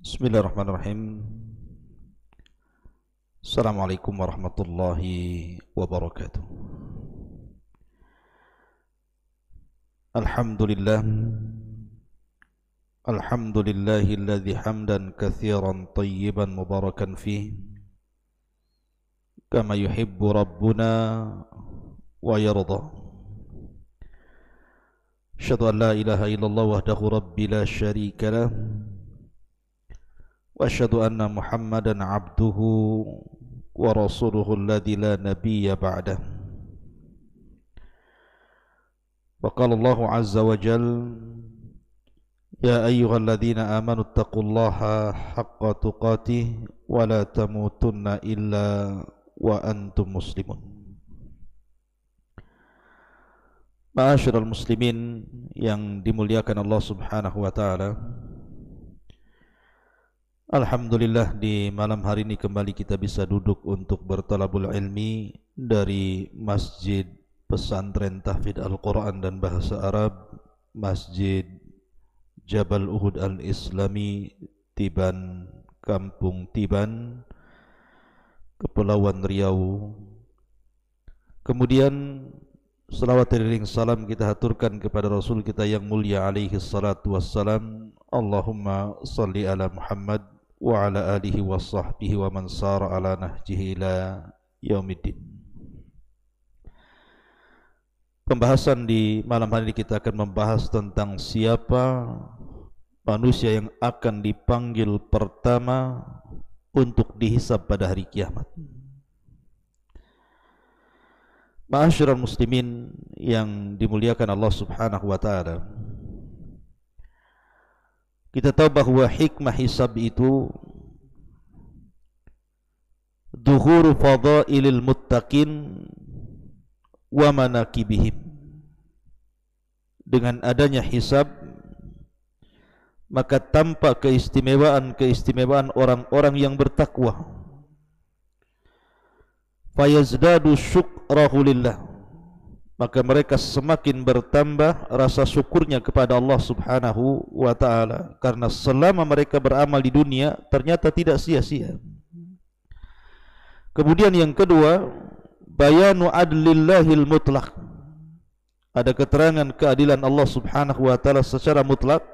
Bismillahirrahmanirrahim. Assalamualaikum warahmatullahi wabarakatuh. Alhamdulillah. Alhamdulillahilladzi hamdan katsiran tayyiban mubarakan fihi kama yuhibbu rabbuna wa yarda. Asyhadu an la ilaha illallah wahdahu rabbi la syarika lah. Wa asyhadu anna Muhammadan abduhu wa rasuluhu alladzi la nabiyya ba'dah. Wa qala Allahu azza wa jalla ya ayyuhalladzina amanu taqullaha haqqa tuqatih wa la tamutunna illa wa antum muslimun. Ma'asyiral muslimin yang dimuliakan Allah Subhanahu wa taala. Alhamdulillah, di malam hari ini kembali kita bisa duduk untuk bertalabul ilmi dari Masjid Pesantren Tahfidz Al-Quran dan Bahasa Arab, Masjid Jabal Uhud Al-Islami, Tiban, Kampung Tiban, Kepulauan Riau. Kemudian salawat dan salam kita haturkan kepada Rasul kita yang mulia alaihi salatu wassalam. Allahumma salli ala Muhammad wa ala alihi wa sahbihi wa man sara ala nahjihi ila yaumiddin. Pembahasan di malam hari ini kita akan membahas tentang siapa manusia yang akan dipanggil pertama untuk dihisab pada hari kiamat. Ma'asyiral muslimin yang dimuliakan Allah Subhanahu wa taala. Kita tahu bahwa hikmah hisab itu dhuhuru fadailil muttaqin wa manakibihim. Dengan adanya hisab maka tampak keistimewaan orang-orang yang bertakwa. Fayazdadu syukrahu lillah, maka mereka semakin bertambah rasa syukurnya kepada Allah Subhanahu wa ta'ala, karena selama mereka beramal di dunia ternyata tidak sia-sia. Kemudian yang kedua, bayanu adlillahil mutlaq, ada keterangan keadilan Allah Subhanahu wa ta'ala secara mutlak,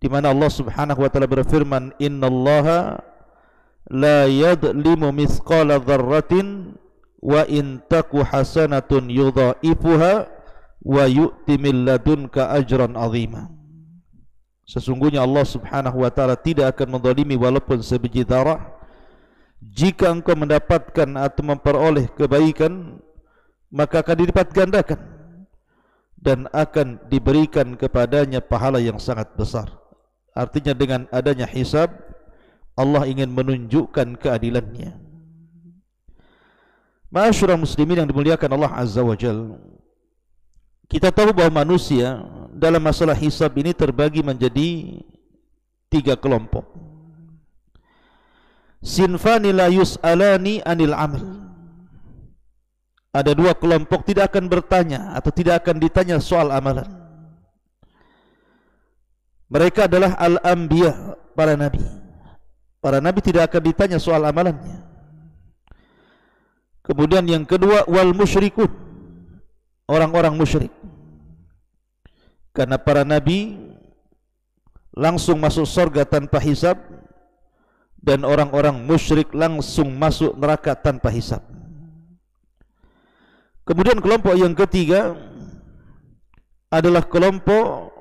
di mana Allah Subhanahu wa ta'ala berfirman, innallaha la yadlimu mithqala dzarratin wa in taku hasanatun yudha'ifuha wa yu'ti min ladunka ajran 'azima. Sesungguhnya Allah Subhanahu wa taala tidak akan menzalimi walaupun sebiji zarah. Jika engkau mendapatkan atau memperoleh kebaikan, maka akan dilipat gandakan dan akan diberikan kepadanya pahala yang sangat besar. Artinya dengan adanya hisab, Allah ingin menunjukkan keadilannya. Ma'asyiral muslimin yang dimuliakan Allah Azza wa Jalla, kita tahu bahwa manusia dalam masalah hisab ini terbagi menjadi 3 kelompok. Sinfani la yus'alani anil amal. Ada 2 kelompok tidak akan bertanya atau tidak akan ditanya soal amalan. Mereka adalah al-anbiya, para nabi. Para nabi tidak akan ditanya soal amalannya. Kemudian yang kedua, wal musyrikun, orang-orang musyrik. Karena para nabi langsung masuk surga tanpa hisab, dan orang-orang musyrik langsung masuk neraka tanpa hisab. Kemudian kelompok yang ketiga adalah kelompok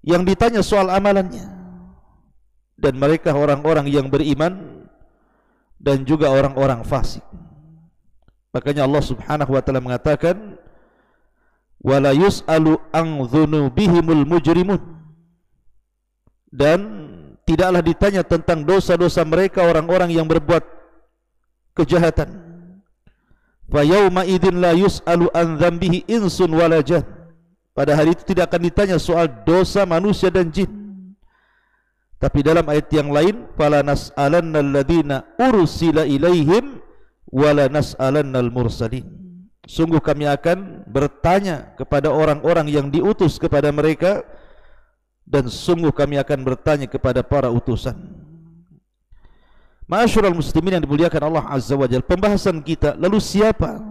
yang ditanya soal amalannya, dan mereka orang-orang yang beriman dan juga orang-orang fasik. Makanya Allah Subhanahu wa taala mengatakan, wala yus'alu an dzunubihimul mujrimun, dan tidaklah ditanya tentang dosa-dosa mereka orang-orang yang berbuat kejahatan. Fa yauma idzin la yus'alu an dzambihi insun wala jan. Pada hari itu tidak akan ditanya soal dosa manusia dan jin. Tapi dalam ayat yang lain, fala nas'alannal ladzina ursila ilaihim wala nas'alannal mursalin. Sungguh kami akan bertanya kepada orang-orang yang diutus kepada mereka, dan sungguh kami akan bertanya kepada para utusan. Ma'asyiral muslimin yang dimuliakan Allah Azza wa Jalla, pembahasan kita, lalu siapa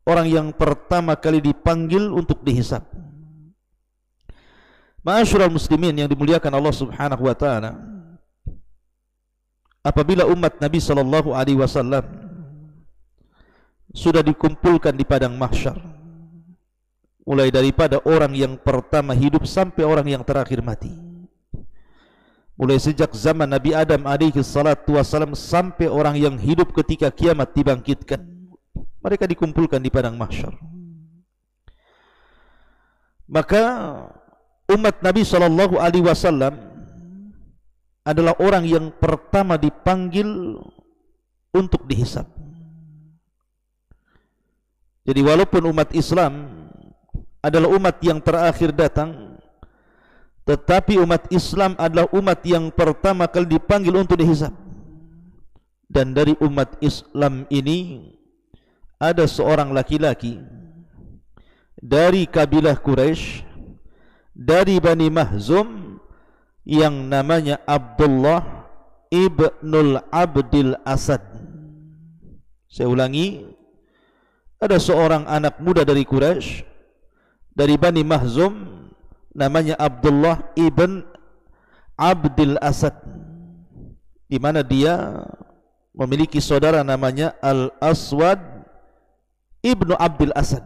orang yang pertama kali dipanggil untuk dihisab? Ma'asyiral muslimin yang dimuliakan Allah Subhanahu wa taala, apabila umat Nabi sallallahu alaihi wasallam sudah dikumpulkan di padang mahsyar, mulai daripada orang yang pertama hidup sampai orang yang terakhir mati, mulai sejak zaman Nabi Adam alaihi salatu wassalam sampai orang yang hidup ketika kiamat dibangkitkan, mereka dikumpulkan di padang mahsyar. Maka umat Nabi sallallahu alaihi wasallam adalah orang yang pertama dipanggil untuk dihisab. Jadi walaupun umat Islam adalah umat yang terakhir datang, tetapi umat Islam adalah umat yang pertama kali dipanggil untuk dihisab. Dan dari umat Islam ini ada seorang laki-laki dari kabilah Quraisy, dari Bani Mahzum, yang namanya Abdullah ibnul Abdil Asad. Saya ulangi, ada seorang anak muda dari Quraisy, dari Bani Mahzum, namanya Abdullah ibn Abdil Asad, di mana dia memiliki saudara namanya Al-Aswad ibnu Abdil Asad.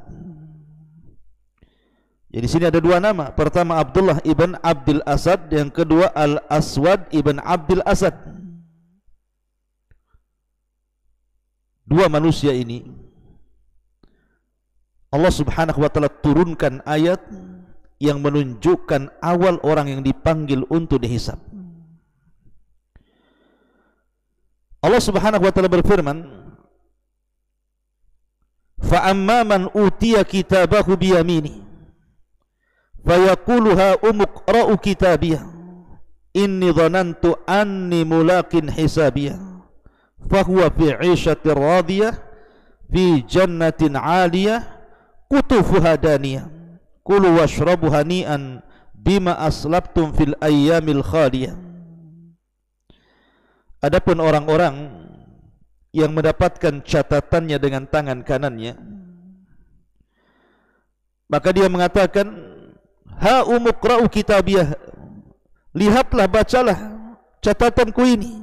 Jadi sini ada dua nama. Pertama Abdullah ibn Abdil Asad, yang kedua Al-Aswad ibn Abdil Asad. Dua manusia ini Allah Subhanahu wa taala turunkan ayat yang menunjukkan awal orang yang dipanggil untuk dihisab. Allah Subhanahu wa taala berfirman, "Fa amma man utiya kitabahu bi yamini fayaqulu ha umqra'u kitabiyah inni dhanantu anni mulaqin hisabiyah fahuwa fi 'ishatir radiyah fi jannatin 'aliyah qutufuha daniyah kulu washrabu hani'an bima aslabtum fil ayyamil khaliyah." Adapun orang-orang yang mendapatkan catatannya dengan tangan kanannya, maka dia mengatakan, ha umuqra'u kitabiyah, lihatlah, bacalah catatanku ini.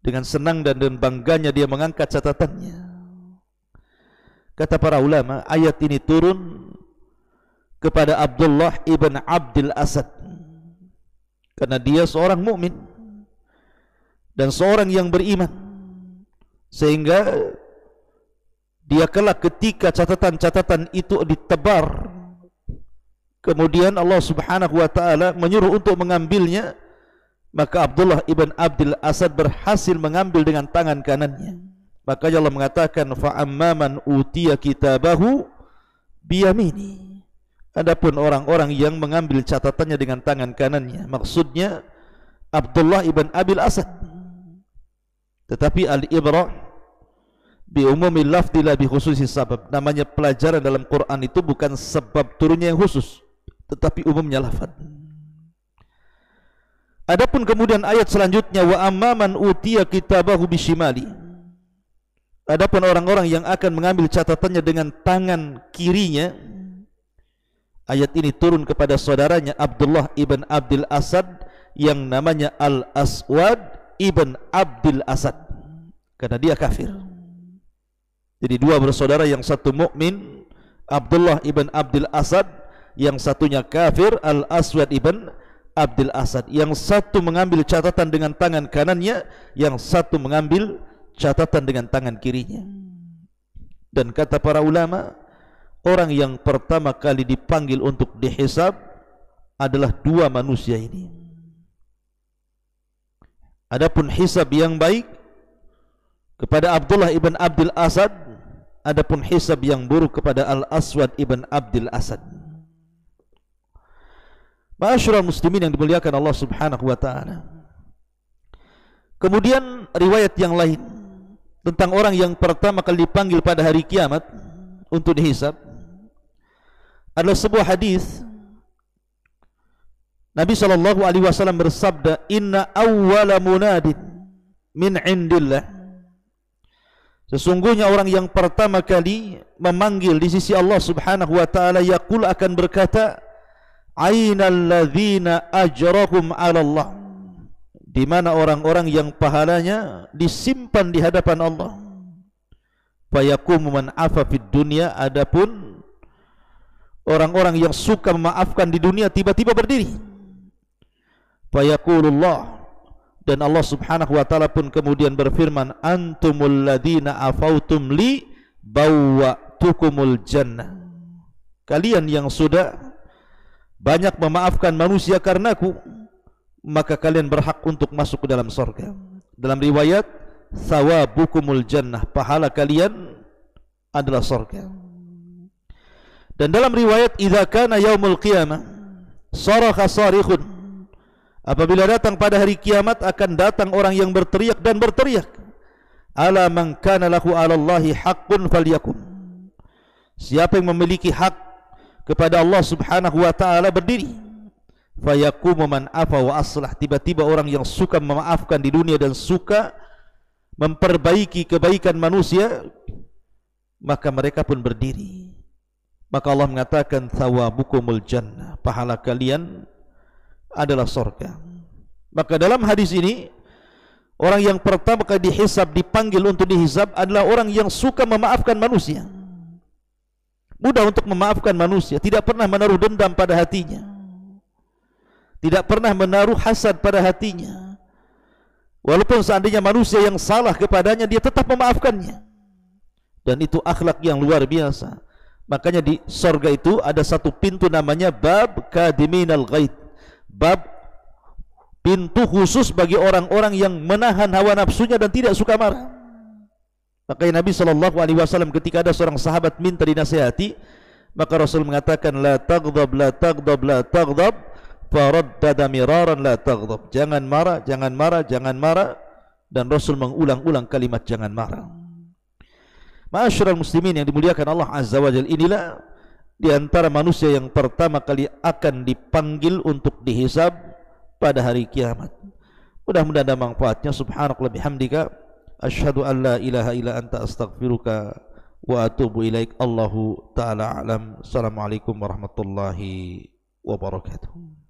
Dengan senang dan bangganya dia mengangkat catatannya. Kata para ulama, ayat ini turun kepada Abdullah ibn Abdil Asad karena dia seorang mukmin dan seorang yang beriman, sehingga dia kelak ketika catatan-catatan itu ditebar, kemudian Allah Subhanahu wa taala menyuruh untuk mengambilnya, maka Abdullah ibn Abdil Asad berhasil mengambil dengan tangan kanannya. Maka Allah mengatakan, fa amman utiya kitabahu biyamini. Adapun orang-orang yang mengambil catatannya dengan tangan kanannya, maksudnya Abdullah ibn Abil Asad. Tetapi al-ibrah bi umumil lafzi la bi khususis sabab. Namanya pelajaran dalam Quran itu bukan sebab turunnya yang khusus, tetapi umumnya lafaz. Adapun kemudian ayat selanjutnya, wa amman utiya kitabahu bishimali. Adapun orang-orang yang akan mengambil catatannya dengan tangan kirinya, ayat ini turun kepada saudaranya Abdullah ibn Abdil Asad yang namanya Al-Aswad ibn Abdil Asad, karena dia kafir. Jadi dua bersaudara, yang satu mukmin Abdullah ibn Abdil Asad, yang satunya kafir Al-Aswad ibn Abdil Asad. Yang satu mengambil catatan dengan tangan kanannya, yang satu mengambil catatan dengan tangan kirinya. Dan kata para ulama, orang yang pertama kali dipanggil untuk dihisab adalah dua manusia ini. Adapun hisab yang baik kepada Abdullah ibn Abdil Asad, adapun hisab yang buruk kepada Al-Aswad ibn Abdil Asad. Ma'asyiral muslimin yang dimuliakan Allah Subhanahu wa taala. Kemudian riwayat yang lain tentang orang yang pertama kali dipanggil pada hari kiamat untuk dihisab adalah sebuah hadis Nabi SAW bersabda, inna awwala munadin min indillah, sesungguhnya orang yang pertama kali memanggil di sisi Allah Subhanahu wa taala yaqul akan berkata, ainal ladzina ajrahum 'ala Allah, di mana orang-orang yang pahalanya disimpan di hadapan Allah. Fayaqumu man afa fid dunya, adapun orang-orang yang suka memaafkan di dunia tiba-tiba berdiri. Fayaqulullah, dan Allah Subhanahu wa taala pun kemudian berfirman, antumul ladzina afautum li bawwa'tukumul jannah, kalian yang sudah banyak memaafkan manusia karenaku, maka kalian berhak untuk masuk ke dalam surga. Dalam riwayat, thawabukumul jannah, pahala kalian adalah surga. Dan dalam riwayat, idza kana yaumul qiyamah sarakha sarikhun, apabila datang pada hari kiamat akan datang orang yang berteriak dan berteriak, ala man kana lahu 'ala Allahi haqqun falyakum, siapa yang memiliki hak kepada Allah Subhanahu wa taala berdiri. Fayaqumu man afa wa aslah, tiba-tiba orang yang suka memaafkan di dunia dan suka memperbaiki kebaikan manusia, maka mereka pun berdiri. Maka Allah mengatakan, thawabukumul jannah, pahala kalian adalah surga. Maka dalam hadis ini, orang yang pertama kali dihisab, dipanggil untuk dihisab adalah orang yang suka memaafkan manusia, mudah untuk memaafkan manusia, tidak pernah menaruh dendam pada hatinya, tidak pernah menaruh hasad pada hatinya. Walaupun seandainya manusia yang salah kepadanya, dia tetap memaafkannya. Dan itu akhlak yang luar biasa. Makanya di surga itu ada satu pintu namanya bab kadiminal ghaid, bab pintu khusus bagi orang-orang yang menahan hawa nafsunya dan tidak suka marah. Makanya Nabi SAW ketika ada seorang sahabat minta dinasihati, maka Rasul mengatakan, la taghdab, la taghdab, la taghdab, faraddada miraran, la taghdab, jangan marah, jangan marah, jangan marah. Dan Rasul mengulang-ulang kalimat jangan marah. Ma'asyiral muslimin yang dimuliakan Allah Azza wa Jalla, inilah di antara manusia yang pertama kali akan dipanggil untuk dihisab pada hari kiamat. Mudah-mudahan ada manfaatnya. Subhanakallah bihamdika, asyhadu an la ilaha illa anta, astaghfiruka wa atubu ilaik. Allahu ta'ala a'lam. Assalamualaikum warahmatullahi wabarakatuh.